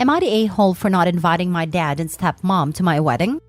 Am I the a-hole for not inviting my dad and stepmom to my wedding?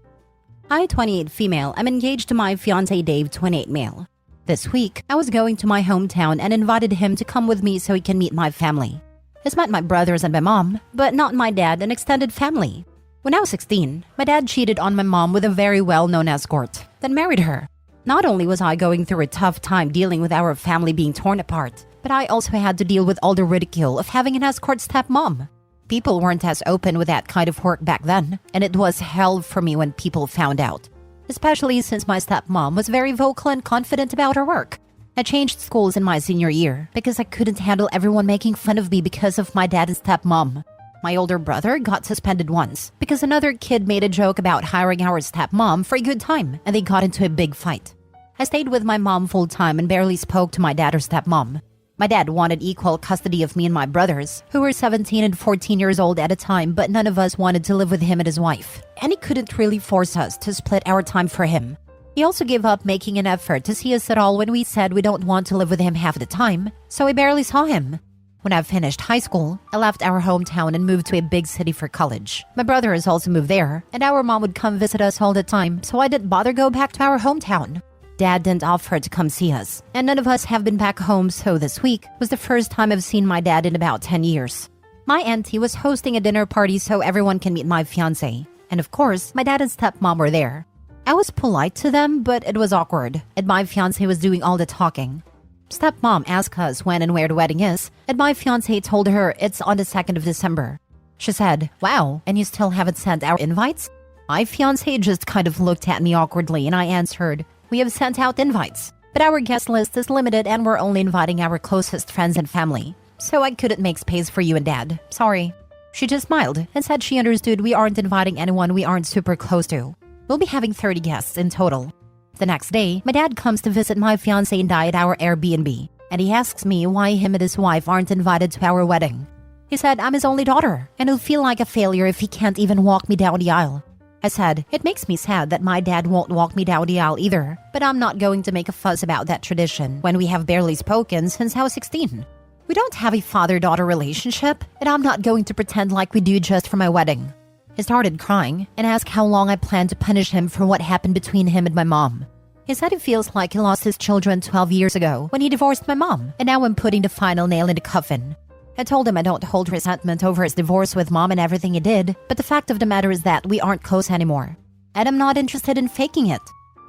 I, 28 female, am engaged to my fiancé Dave, 28 male. This week, I was going to my hometown and invited him to come with me so he can meet my family. He's met my brothers and my mom, but not my dad and extended family. When I was 16, my dad cheated on my mom with a very well-known escort, then married her. Not only was I going through a tough time dealing with our family being torn apart, but I also had to deal with all the ridicule of having an escort stepmom. People weren't as open with that kind of work back then, and it was hell for me when people found out. Especially since my stepmom was very vocal and confident about her work. I changed schools in my senior year because I couldn't handle everyone making fun of me because of my dad and stepmom. My older brother got suspended once because another kid made a joke about hiring our stepmom for a good time, and they got into a big fight. I stayed with my mom full time and barely spoke to my dad or stepmom. My dad wanted equal custody of me and my brothers, who were 17 and 14 years old at a time, but none of us wanted to live with him and his wife, and he couldn't really force us to split our time for him. He also gave up making an effort to see us at all when we said we don't want to live with him half the time, so we barely saw him. When I finished high school, I left our hometown and moved to a big city for college. My brother has also moved there, and our mom would come visit us all the time, so I didn't bother go back to our hometown. Dad didn't offer to come see us, and none of us have been back home, so this week was the first time I've seen my dad in about 10 years. My auntie was hosting a dinner party so everyone can meet my fiancé, and of course, my dad and stepmom were there. I was polite to them, but it was awkward, and my fiancé was doing all the talking. Stepmom asked us when and where the wedding is, and my fiancé told her it's on the 2nd of December. She said, "Wow, and you still haven't sent our invites?" My fiancé just kind of looked at me awkwardly, and I answered, "We have sent out invites, but our guest list is limited and we're only inviting our closest friends and family, so I couldn't make space for you and Dad. Sorry." She just smiled and said she understood we aren't inviting anyone we aren't super close to. We'll be having 30 guests in total. The next day, my dad comes to visit my fiancé and I at our Airbnb, and he asks me why him and his wife aren't invited to our wedding. He said I'm his only daughter, and he'll feel like a failure if he can't even walk me down the aisle. I said, it makes me sad that my dad won't walk me down the aisle either, but I'm not going to make a fuss about that tradition when we have barely spoken since I was 16. We don't have a father-daughter relationship, and I'm not going to pretend like we do just for my wedding. He started crying and asked how long I plan to punish him for what happened between him and my mom. He said he feels like he lost his children 12 years ago when he divorced my mom, and now I'm putting the final nail in the coffin. I told him I don't hold resentment over his divorce with mom and everything he did, but the fact of the matter is that we aren't close anymore. And I'm not interested in faking it.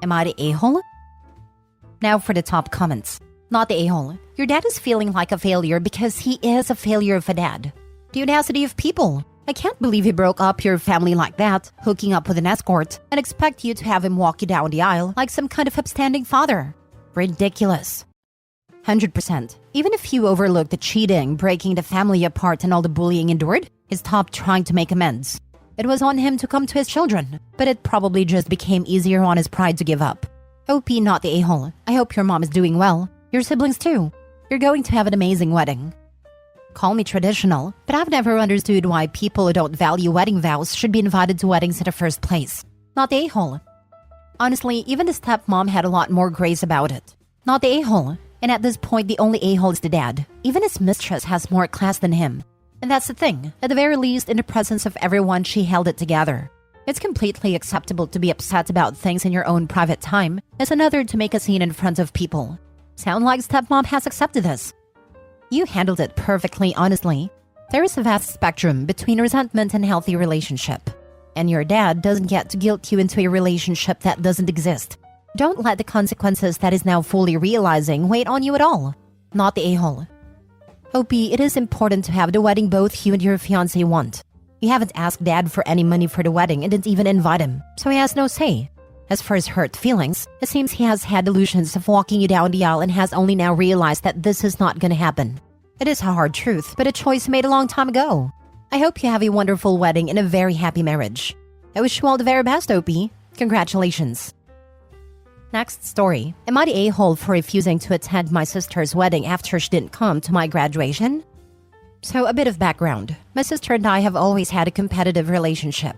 Am I the a-hole? Now for the top comments. Not the a-hole. Your dad is feeling like a failure because he is a failure of a dad. The audacity of people. I can't believe he broke up your family like that, hooking up with an escort, and expect you to have him walk you down the aisle like some kind of upstanding father. Ridiculous. 100%. Even if you overlook the cheating, breaking the family apart, and all the bullying endured, he stopped trying to make amends. It was on him to come to his children, but it probably just became easier on his pride to give up. OP, not the a-hole. I hope your mom is doing well. Your siblings too. You're going to have an amazing wedding. Call me traditional, but I've never understood why people who don't value wedding vows should be invited to weddings in the first place. Not the a-hole. Honestly, even the stepmom had a lot more grace about it. Not the a-hole. And at this point, the only a-hole is the dad. Even his mistress has more class than him. And that's the thing. At the very least, in the presence of everyone, she held it together. It's completely acceptable to be upset about things in your own private time, as another to make a scene in front of people. Sound like stepmom has accepted this. You handled it perfectly, honestly. There is a vast spectrum between resentment and healthy relationship. And your dad doesn't get to guilt you into a relationship that doesn't exist. Don't let the consequences that is now fully realizing wait on you at all. Not the a-hole. OP, it is important to have the wedding both you and your fiancé want. You haven't asked Dad for any money for the wedding and didn't even invite him, so he has no say. As for his hurt feelings, it seems he has had illusions of walking you down the aisle and has only now realized that this is not gonna happen. It is a hard truth, but a choice made a long time ago. I hope you have a wonderful wedding and a very happy marriage. I wish you all the very best, OP. Congratulations. Next story. Am I the a-hole for refusing to attend my sister's wedding after she didn't come to my graduation? So a bit of background. My sister and I have always had a competitive relationship.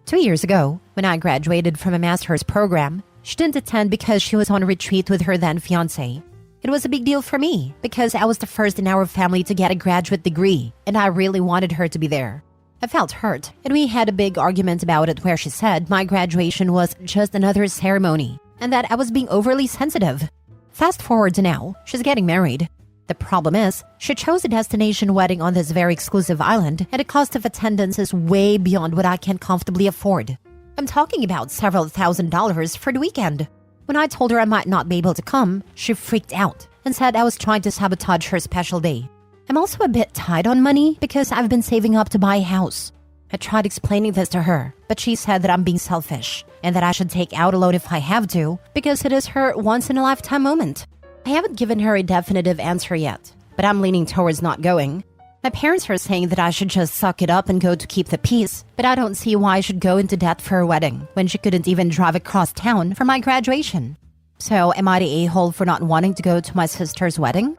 2 years ago, when I graduated from a master's program, she didn't attend because she was on retreat with her then fiancé. It was a big deal for me because I was the first in our family to get a graduate degree, and I really wanted her to be there. I felt hurt, and we had a big argument about it where she said my graduation was just another ceremony and that I was being overly sensitive. Fast forward to now, she's getting married. The problem is, she chose a destination wedding on this very exclusive island, and the cost of attendance is way beyond what I can comfortably afford. I'm talking about several $1,000s for the weekend. When I told her I might not be able to come, she freaked out and said I was trying to sabotage her special day. I'm also a bit tight on money because I've been saving up to buy a house. I tried explaining this to her, but she said that I'm being selfish and that I should take out a loan if I have to because it is her once-in-a-lifetime moment. I haven't given her a definitive answer yet, but I'm leaning towards not going. My parents are saying that I should just suck it up and go to keep the peace, but I don't see why I should go into debt for a wedding when she couldn't even drive across town for my graduation. So am I the a-hole for not wanting to go to my sister's wedding?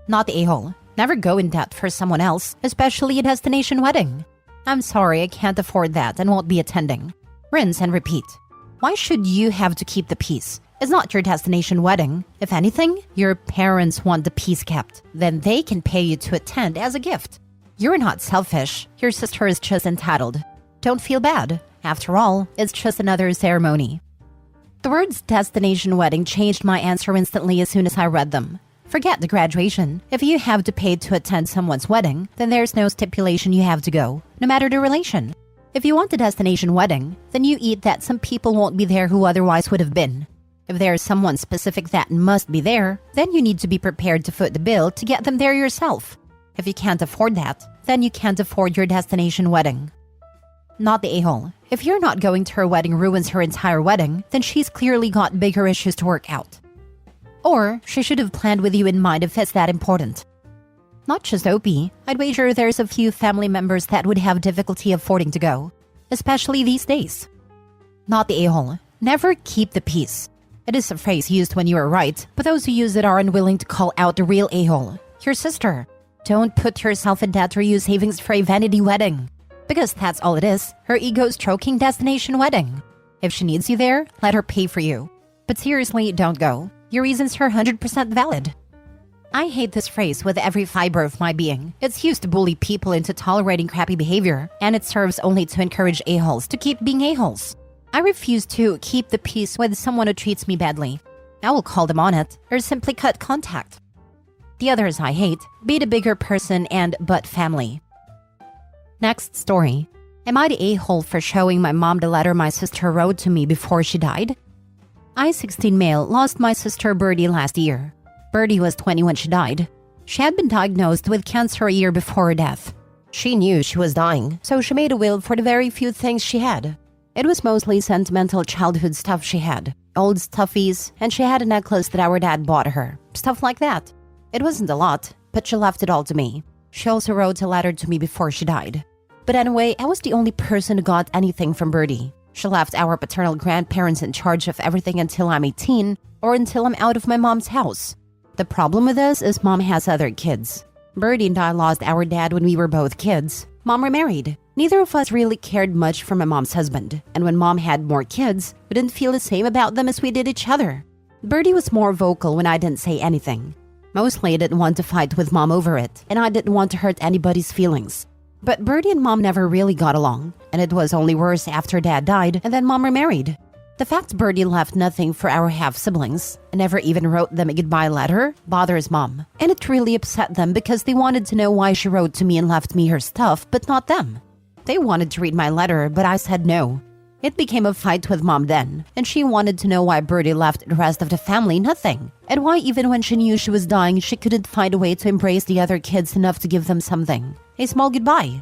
Not the a-hole. Never go in debt for someone else, especially a destination wedding. I'm sorry, I can't afford that and won't be attending. Rinse and repeat. Why should you have to keep the peace? It's not your destination wedding. If anything, your parents want the peace kept. Then they can pay you to attend as a gift. You're not selfish. Your sister is just entitled. Don't feel bad. After all, it's just another ceremony. The words destination wedding changed my answer instantly as soon as I read them. Forget the graduation. If you have to pay to attend someone's wedding, then there's no stipulation you have to go, no matter the relation. If you want a destination wedding, then you eat that some people won't be there who otherwise would have been. If there's someone specific that must be there, then you need to be prepared to foot the bill to get them there yourself. If you can't afford that, then you can't afford your destination wedding. Not the a-hole. If you're not going to her wedding ruins her entire wedding, then she's clearly got bigger issues to work out. Or she should have planned with you in mind if it's that important. Not just OP, I'd wager there's a few family members that would have difficulty affording to go, especially these days. Not the a-hole. Never keep the peace. It is a phrase used when you are right, but those who use it are unwilling to call out the real a-hole, your sister. Don't put yourself in debt or use savings for a vanity wedding. Because that's all it is, her ego-stroking destination wedding. If she needs you there, let her pay for you. But seriously, don't go. Your reasons are 100% valid. I hate this phrase with every fiber of my being. It's used to bully people into tolerating crappy behavior, and it serves only to encourage a-holes to keep being a-holes. I refuse to keep the peace with someone who treats me badly. I will call them on it, or simply cut contact. The others I hate, be the bigger person and but family. Next story. Am I the a-hole for showing my mom the letter my sister wrote to me before she died? I, 16 male, lost my sister Birdie last year. Birdie was 20 when she died. She had been diagnosed with cancer a year before her death. She knew she was dying, so she made a will for the very few things she had. It was mostly sentimental childhood stuff she had, old stuffies, and she had a necklace that our dad bought her, stuff like that. It wasn't a lot, but she left it all to me. She also wrote a letter to me before she died. But anyway, I was the only person who got anything from Birdie. She left our paternal grandparents in charge of everything until I'm 18, or until I'm out of my mom's house. The problem with this is mom has other kids. Birdie and I lost our dad when we were both kids. Mom remarried. Neither of us really cared much for my mom's husband, and when mom had more kids, we didn't feel the same about them as we did each other. Birdie was more vocal when I didn't say anything. Mostly I didn't want to fight with mom over it, and I didn't want to hurt anybody's feelings. But Birdie and mom never really got along, and it was only worse after dad died and then mom remarried. The fact Birdie left nothing for our half-siblings and never even wrote them a goodbye letter bothers mom, and it really upset them because they wanted to know why she wrote to me and left me her stuff, but not them. They wanted to read my letter, but I said no. It became a fight with mom then, and she wanted to know why Birdie left the rest of the family nothing, and why even when she knew she was dying, she couldn't find a way to embrace the other kids enough to give them something. A small goodbye.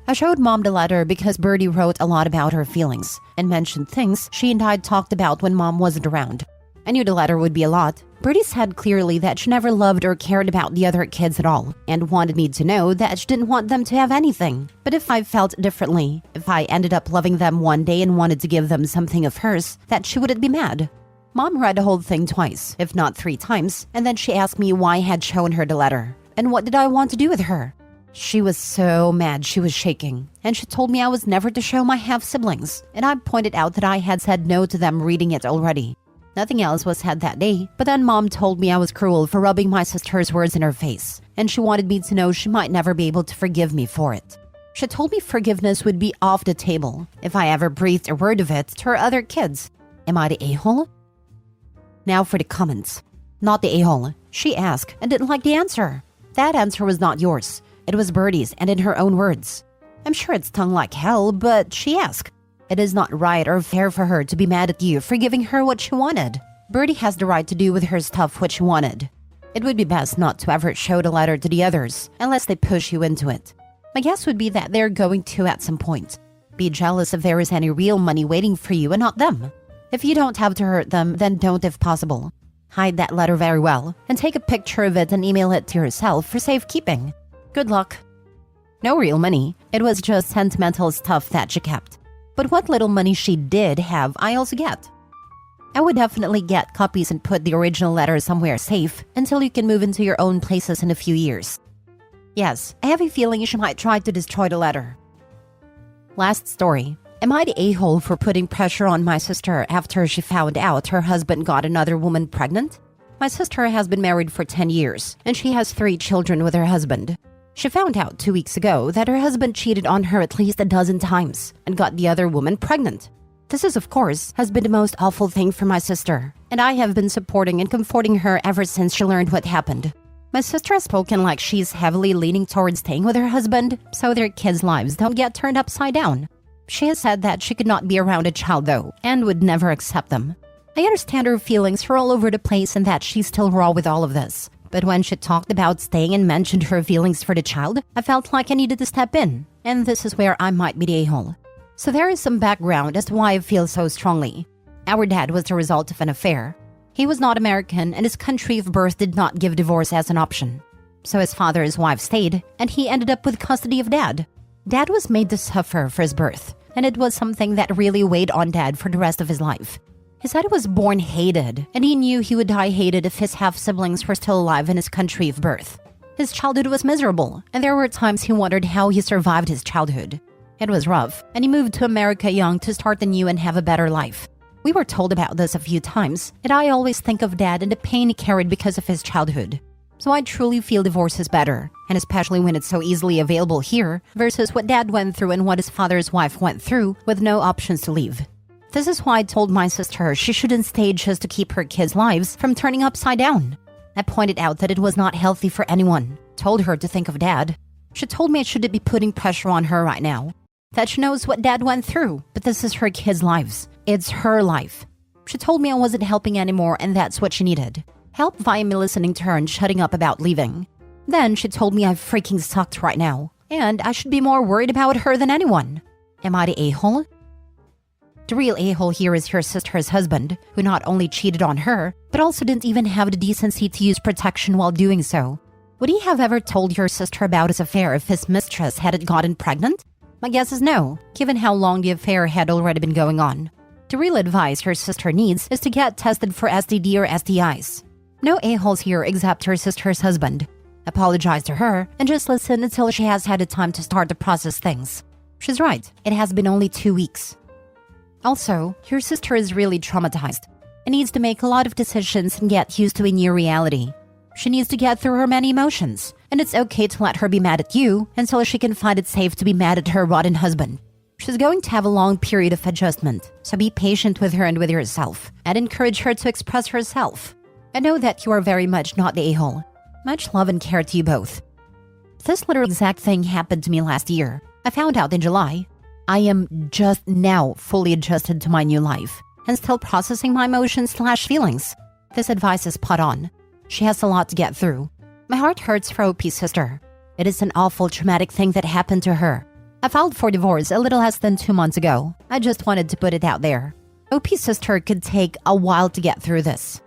I showed mom the letter because Birdie wrote a lot about her feelings and mentioned things she and I talked about when mom wasn't around. I knew the letter would be a lot. Birdie said clearly that she never loved or cared about the other kids at all and wanted me to know that she didn't want them to have anything. But if I felt differently, if I ended up loving them one day and wanted to give them something of hers, that she wouldn't be mad. Mom read the whole thing twice, if not 3 times, and then she asked me why I had shown her the letter and what did I want to do with her. She was so mad she was shaking, and she told me I was never to show my half-siblings, and I pointed out that I had said no to them reading it already. Nothing else was said that day, but then Mom told me I was cruel for rubbing my sister's words in her face, and she wanted me to know she might never be able to forgive me for it. She told me forgiveness would be off the table if I ever breathed a word of it to her other kids. Am I the a-hole? Now for the comments. Not the a-hole. She asked and didn't like the answer. That answer was not yours. It was Birdie's and in her own words. I'm sure it stung like hell, but she asked. It is not right or fair for her to be mad at you for giving her what she wanted. Birdie has the right to do with her stuff what she wanted. It would be best not to ever show the letter to the others unless they push you into it. My guess would be that they're going to at some point. Be jealous if there is any real money waiting for you and not them. If you don't have to hurt them, then don't if possible. Hide that letter very well and take a picture of it and email it to yourself for safekeeping. Good luck. No real money. It was just sentimental stuff that she kept. But what little money she did have, I also get. I would definitely get copies and put the original letter somewhere safe until you can move into your own places in a few years. Yes, I have a feeling she might try to destroy the letter. Last story. Am I the a-hole for putting pressure on my sister after she found out her husband got another woman pregnant? My sister has been married for 10 years, and she has 3 children with her husband. She found out 2 weeks ago that her husband cheated on her at least a dozen times and got the other woman pregnant. This is, of course, has been the most awful thing for my sister, and I have been supporting and comforting her ever since she learned what happened. My sister has spoken like she's heavily leaning towards staying with her husband so their kids' lives don't get turned upside down. She has said that she could not be around a child though, and would never accept them. I understand her feelings are all over the place and that she's still raw with all of this. But when she talked about staying and mentioned her feelings for the child, I felt like I needed to step in, and this is where I might be the a-hole. So there is some background as to why I feel so strongly. Our dad was the result of an affair. He was not American, and his country of birth did not give divorce as an option. So his father's wife stayed, and he ended up with custody of Dad. Dad was made to suffer for his birth, and it was something that really weighed on Dad for the rest of his life. He said he was born hated, and he knew he would die hated if his half-siblings were still alive in his country of birth. His childhood was miserable, and there were times he wondered how he survived his childhood. It was rough, and he moved to America young to start anew and have a better life. We were told about this a few times, and I always think of Dad and the pain he carried because of his childhood. So I truly feel divorce is better, and especially when it's so easily available here versus what Dad went through and what his father's wife went through with no options to leave. This is why I told my sister she shouldn't stay just to keep her kids' lives from turning upside down. I pointed out that it was not healthy for anyone, told her to think of Dad. She told me I shouldn't be putting pressure on her right now. That she knows what Dad went through, but this is her kids' lives. It's her life. She told me I wasn't helping anymore and that's what she needed. Help via me listening to her and shutting up about leaving. Then she told me I freaking sucked right now, and I should be more worried about her than anyone. Am I the a-hole? The real a-hole here is your sister's husband, who not only cheated on her, but also didn't even have the decency to use protection while doing so. Would he have ever told your sister about his affair if his mistress hadn't gotten pregnant? My guess is no, given how long the affair had already been going on. The real advice her sister needs is to get tested for STD or STIs. No a-holes here except her sister's husband. Apologize to her and just listen until she has had the time to start to process things. She's right, it has been only 2 weeks. Also, your sister is really traumatized and needs to make a lot of decisions and get used to a new reality. She needs to get through her many emotions, and it's okay to let her be mad at you until she can find it safe to be mad at her rotten husband. She's going to have a long period of adjustment, so be patient with her and with yourself, and encourage her to express herself. I know that you are very much not the a-hole. Much love and care to you both. This literal exact thing happened to me last year. I found out in July. I am just now fully adjusted to my new life and still processing my emotions/feelings. This advice is spot on. She has a lot to get through. My heart hurts for OP's sister. It is an awful traumatic thing that happened to her. I filed for divorce a little less than 2 months ago. I just wanted to put it out there. OP's sister could take a while to get through this.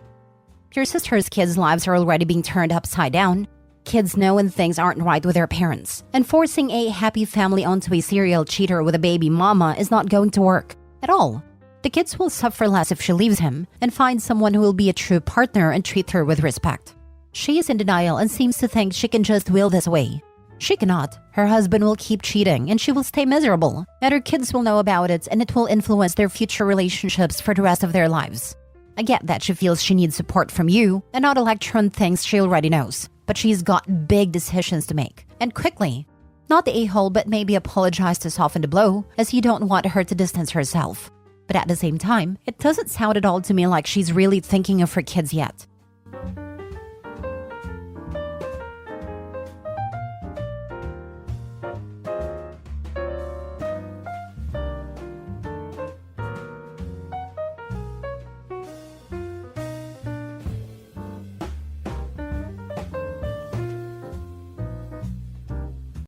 Your sister's kids' lives are already being turned upside down. Kids know when things aren't right with their parents, and forcing a happy family onto a serial cheater with a baby mama is not going to work at all. The kids will suffer less if she leaves him and finds someone who will be a true partner and treat her with respect. She is in denial and seems to think she can just will this away. She cannot. Her husband will keep cheating and she will stay miserable, and her kids will know about it and it will influence their future relationships for the rest of their lives. I get that she feels she needs support from you and not a lecture on things she already knows, but she's got big decisions to make, and quickly. Not the a-hole, but maybe apologize to soften the blow, as you don't want her to distance herself. But at the same time, it doesn't sound at all to me like she's really thinking of her kids yet.